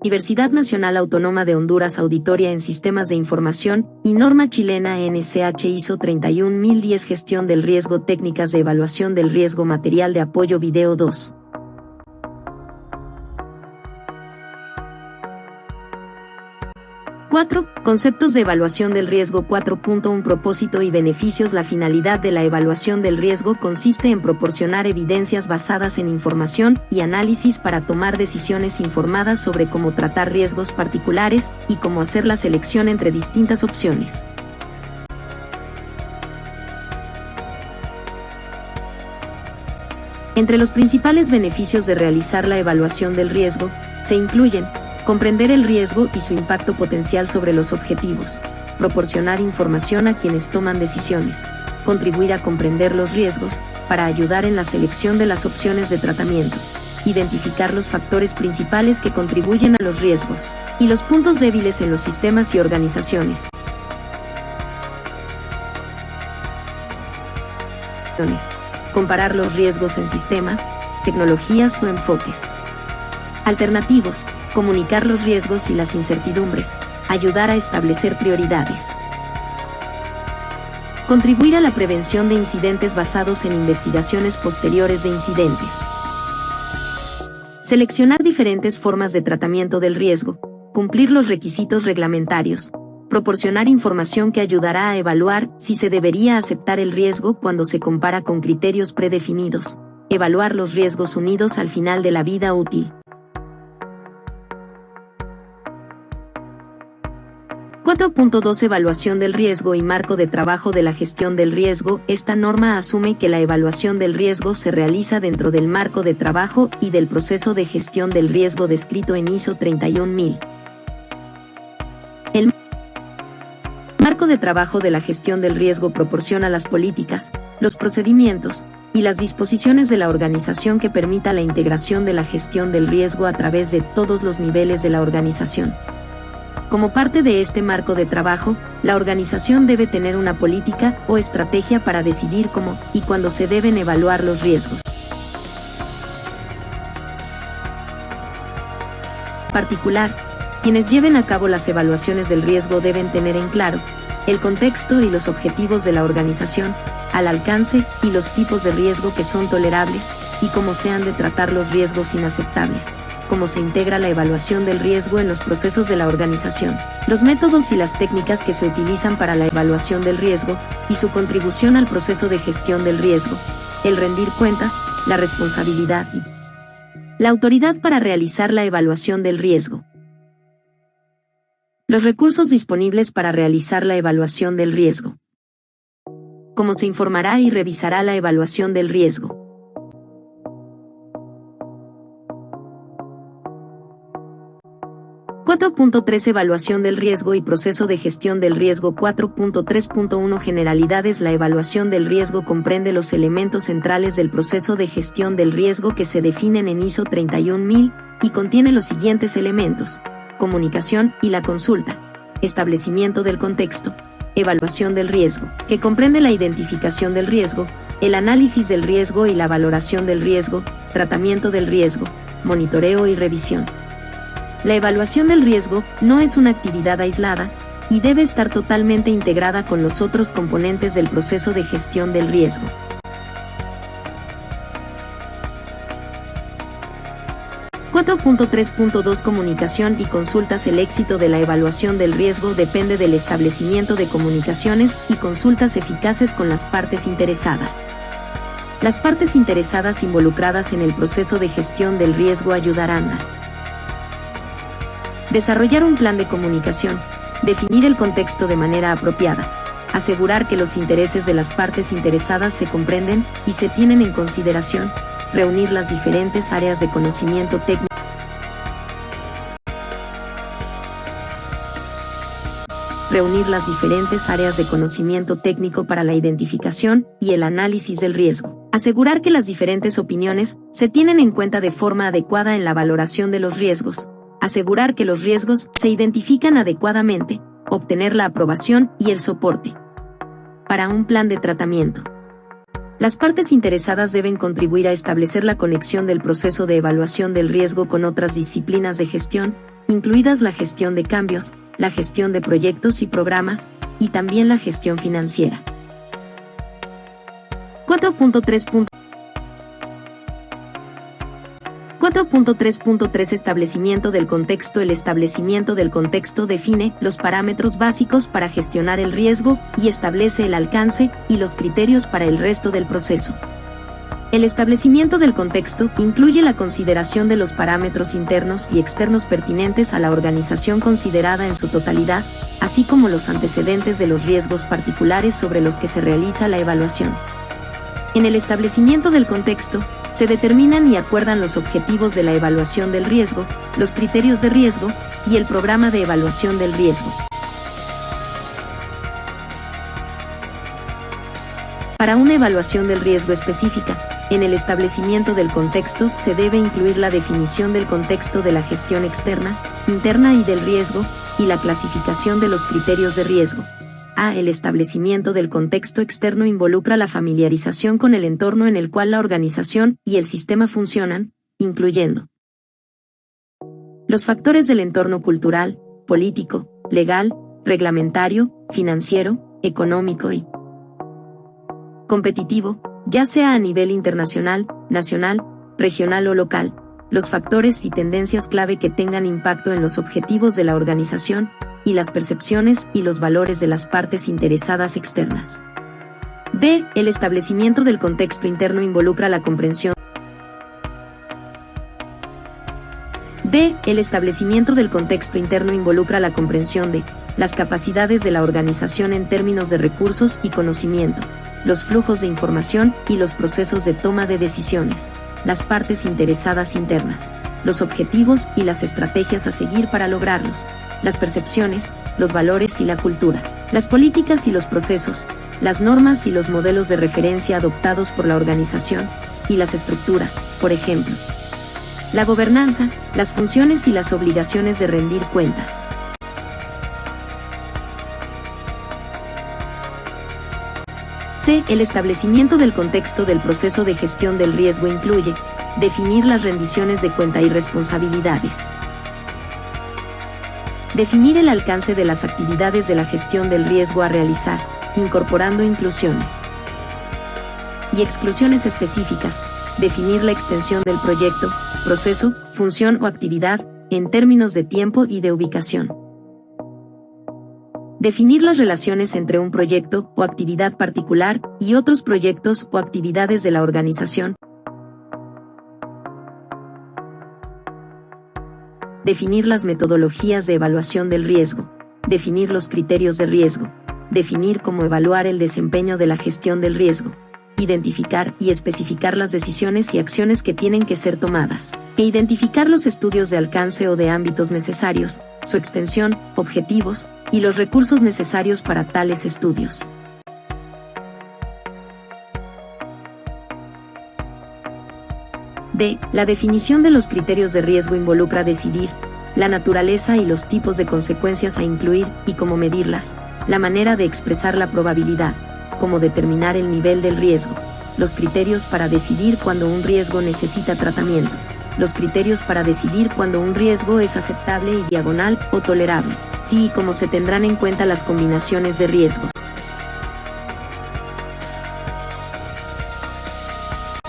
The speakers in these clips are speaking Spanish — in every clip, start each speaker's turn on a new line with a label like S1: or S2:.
S1: Universidad Nacional Autónoma de Honduras Auditoría en Sistemas de Información y norma chilena NSH ISO 31010 Gestión del riesgo, técnicas de evaluación del riesgo, material de apoyo, video 2. Conceptos de evaluación del riesgo. 4.1 Propósito y beneficios. La finalidad de la evaluación del riesgo consiste en proporcionar evidencias basadas en información y análisis para tomar decisiones informadas sobre cómo tratar riesgos particulares y cómo hacer la selección entre distintas opciones. Entre los principales beneficios de realizar la evaluación del riesgo, se incluyen comprender el riesgo y su impacto potencial sobre los objetivos, proporcionar información a quienes toman decisiones, contribuir a comprender los riesgos, para ayudar en la selección de las opciones de tratamiento, identificar los factores principales que contribuyen a los riesgos, y los puntos débiles en los sistemas y organizaciones. Comparar los riesgos en sistemas, tecnologías o enfoques alternativos, comunicar los riesgos y las incertidumbres, ayudar a establecer prioridades. Contribuir a la prevención de incidentes basados en investigaciones posteriores de incidentes. Seleccionar diferentes formas de tratamiento del riesgo, cumplir los requisitos reglamentarios, proporcionar información que ayudará a evaluar si se debería aceptar el riesgo cuando se compara con criterios predefinidos, evaluar los riesgos unidos al final de la vida útil. 4.2 Evaluación del riesgo y marco de trabajo de la gestión del riesgo. Esta norma asume que la evaluación del riesgo se realiza dentro del marco de trabajo y del proceso de gestión del riesgo descrito en ISO 31000. El marco de trabajo de la gestión del riesgo proporciona las políticas, los procedimientos y las disposiciones de la organización que permita la integración de la gestión del riesgo a través de todos los niveles de la organización. Como parte de este marco de trabajo, la organización debe tener una política o estrategia para decidir cómo y cuándo se deben evaluar los riesgos. En particular, quienes lleven a cabo las evaluaciones del riesgo deben tener en claro el contexto y los objetivos de la organización, al alcance y los tipos de riesgo que son tolerables, y cómo se han de tratar los riesgos inaceptables, cómo se integra la evaluación del riesgo en los procesos de la organización, los métodos y las técnicas que se utilizan para la evaluación del riesgo, y su contribución al proceso de gestión del riesgo, el rendir cuentas, la responsabilidad y la autoridad para realizar la evaluación del riesgo. Los recursos disponibles para realizar la evaluación del riesgo. Cómo se informará y revisará la evaluación del riesgo. 4.3 Evaluación del riesgo y proceso de gestión del riesgo. 4.3.1 Generalidades. La evaluación del riesgo comprende los elementos centrales del proceso de gestión del riesgo que se definen en ISO 31000 y contiene los siguientes elementos: comunicación y la consulta, establecimiento del contexto, evaluación del riesgo, que comprende la identificación del riesgo, el análisis del riesgo y la valoración del riesgo, tratamiento del riesgo, monitoreo y revisión. La evaluación del riesgo no es una actividad aislada y debe estar totalmente integrada con los otros componentes del proceso de gestión del riesgo. (4.3.2) Comunicación y consultas. El éxito de la evaluación del riesgo depende del establecimiento de comunicaciones y consultas eficaces con las partes interesadas. Las partes interesadas involucradas en el proceso de gestión del riesgo ayudarán a desarrollar un plan de comunicación, definir el contexto de manera apropiada, asegurar que los intereses de las partes interesadas se comprenden y se tienen en consideración, reunir las diferentes áreas de conocimiento técnico, para la identificación y el análisis del riesgo, asegurar que las diferentes opiniones se tienen en cuenta de forma adecuada en la valoración de los riesgos, asegurar que los riesgos se identifican adecuadamente, obtener la aprobación y el soporte para un plan de tratamiento. Las partes interesadas deben contribuir a establecer la conexión del proceso de evaluación del riesgo con otras disciplinas de gestión, incluidas la gestión de cambios, la gestión de proyectos y programas, y también la gestión financiera. 4.3.3 Establecimiento del contexto. El establecimiento del contexto define los parámetros básicos para gestionar el riesgo y establece el alcance y los criterios para el resto del proceso. El establecimiento del contexto incluye la consideración de los parámetros internos y externos pertinentes a la organización considerada en su totalidad, así como los antecedentes de los riesgos particulares sobre los que se realiza la evaluación. En el establecimiento del contexto, se determinan y acuerdan los objetivos de la evaluación del riesgo, los criterios de riesgo y el programa de evaluación del riesgo. Para una evaluación del riesgo específica, en el establecimiento del contexto se debe incluir la definición del contexto de la gestión externa, interna y del riesgo, y la clasificación de los criterios de riesgo. El establecimiento del contexto externo involucra la familiarización con el entorno en el cual la organización y el sistema funcionan, incluyendo los factores del entorno cultural, político, legal, reglamentario, financiero, económico y competitivo, ya sea a nivel internacional, nacional, regional o local, los factores y tendencias clave que tengan impacto en los objetivos de la organización, y las percepciones y los valores de las partes interesadas externas. B. El establecimiento del contexto interno involucra la comprensión. El establecimiento del contexto interno involucra la comprensión de las capacidades de la organización en términos de recursos y conocimiento, los flujos de información y los procesos de toma de decisiones, las partes interesadas internas, los objetivos y las estrategias a seguir para lograrlos, las percepciones, los valores y la cultura, las políticas y los procesos, las normas y los modelos de referencia adoptados por la organización, y las estructuras, por ejemplo, la gobernanza, las funciones y las obligaciones de rendir cuentas. C. El establecimiento del contexto del proceso de gestión del riesgo incluye definir las rendiciones de cuenta y responsabilidades. Definir el alcance de las actividades de la gestión del riesgo a realizar, incorporando inclusiones y exclusiones específicas. Definir la extensión del proyecto, proceso, función o actividad, en términos de tiempo y de ubicación. Definir las relaciones entre un proyecto o actividad particular y otros proyectos o actividades de la organización. Definir las metodologías de evaluación del riesgo. Definir los criterios de riesgo. Definir cómo evaluar el desempeño de la gestión del riesgo. Identificar y especificar las decisiones y acciones que tienen que ser tomadas. Identificar los estudios de alcance o de ámbitos necesarios, su extensión, objetivos, y los recursos necesarios para tales estudios. D. La definición de los criterios de riesgo involucra decidir la naturaleza y los tipos de consecuencias a incluir y cómo medirlas, la manera de expresar la probabilidad, cómo determinar el nivel del riesgo, los criterios para decidir cuando un riesgo necesita tratamiento, los criterios para decidir cuando un riesgo es aceptable y diagonal o tolerable, sí y cómo se tendrán en cuenta las combinaciones de riesgos.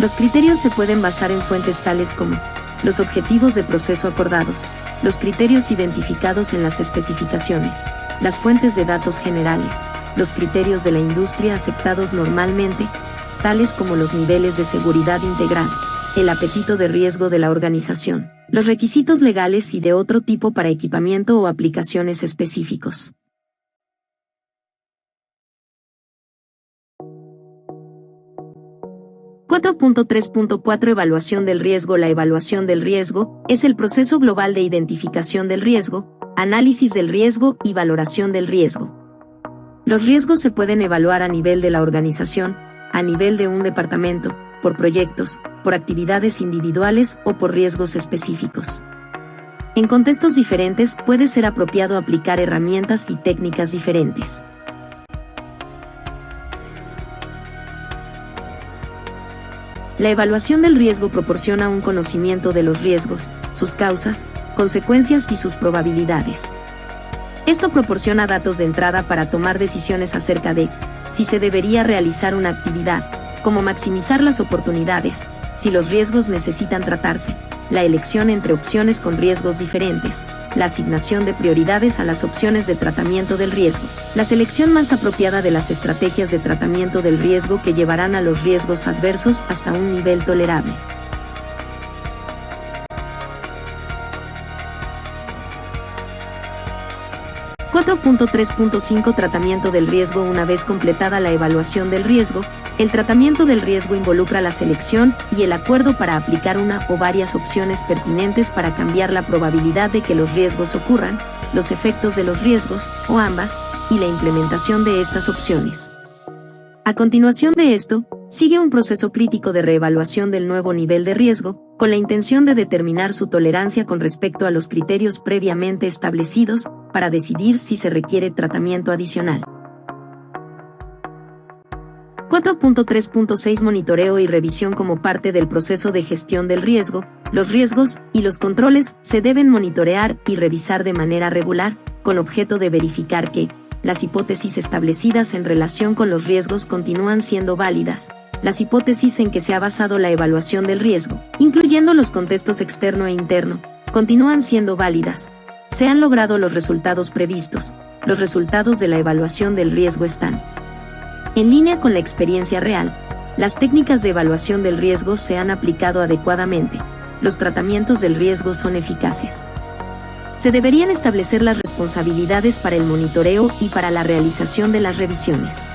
S1: Los criterios se pueden basar en fuentes tales como los objetivos de proceso acordados, los criterios identificados en las especificaciones, las fuentes de datos generales, los criterios de la industria aceptados normalmente, tales como los niveles de seguridad integral, el apetito de riesgo de la organización, los requisitos legales y de otro tipo para equipamiento o aplicaciones específicos. Evaluación del riesgo. La evaluación del riesgo es el proceso global de identificación del riesgo, análisis del riesgo y valoración del riesgo. Los riesgos se pueden evaluar a nivel de la organización, a nivel de un departamento, por proyectos, por actividades individuales o por riesgos específicos. En contextos diferentes puede ser apropiado aplicar herramientas y técnicas diferentes. La evaluación del riesgo proporciona un conocimiento de los riesgos, sus causas, consecuencias y sus probabilidades. Esto proporciona datos de entrada para tomar decisiones acerca de si se debería realizar una actividad, cómo maximizar las oportunidades, si los riesgos necesitan tratarse, la elección entre opciones con riesgos diferentes, la asignación de prioridades a las opciones de tratamiento del riesgo, la selección más apropiada de las estrategias de tratamiento del riesgo que llevarán a los riesgos adversos hasta un nivel tolerable. (4.3.5) Tratamiento del riesgo. Una vez completada la evaluación del riesgo, el tratamiento del riesgo involucra la selección y el acuerdo para aplicar una o varias opciones pertinentes para cambiar la probabilidad de que los riesgos ocurran, los efectos de los riesgos, o ambas, y la implementación de estas opciones. A continuación de esto, sigue un proceso crítico de reevaluación del nuevo nivel de riesgo, con la intención de determinar su tolerancia con respecto a los criterios previamente establecidos, para decidir si se requiere tratamiento adicional. 4.3.6 Monitoreo y revisión. Como parte del proceso de gestión del riesgo, los riesgos y los controles se deben monitorear y revisar de manera regular, con objeto de verificar que las hipótesis establecidas en relación con los riesgos continúan siendo válidas. Las hipótesis en que se ha basado la evaluación del riesgo, incluyendo los contextos externo e interno, continúan siendo válidas. Se han logrado los resultados previstos. Los resultados de la evaluación del riesgo están en línea con la experiencia real. Las técnicas de evaluación del riesgo se han aplicado adecuadamente. Los tratamientos del riesgo son eficaces. Se deberían establecer las responsabilidades para el monitoreo y para la realización de las revisiones.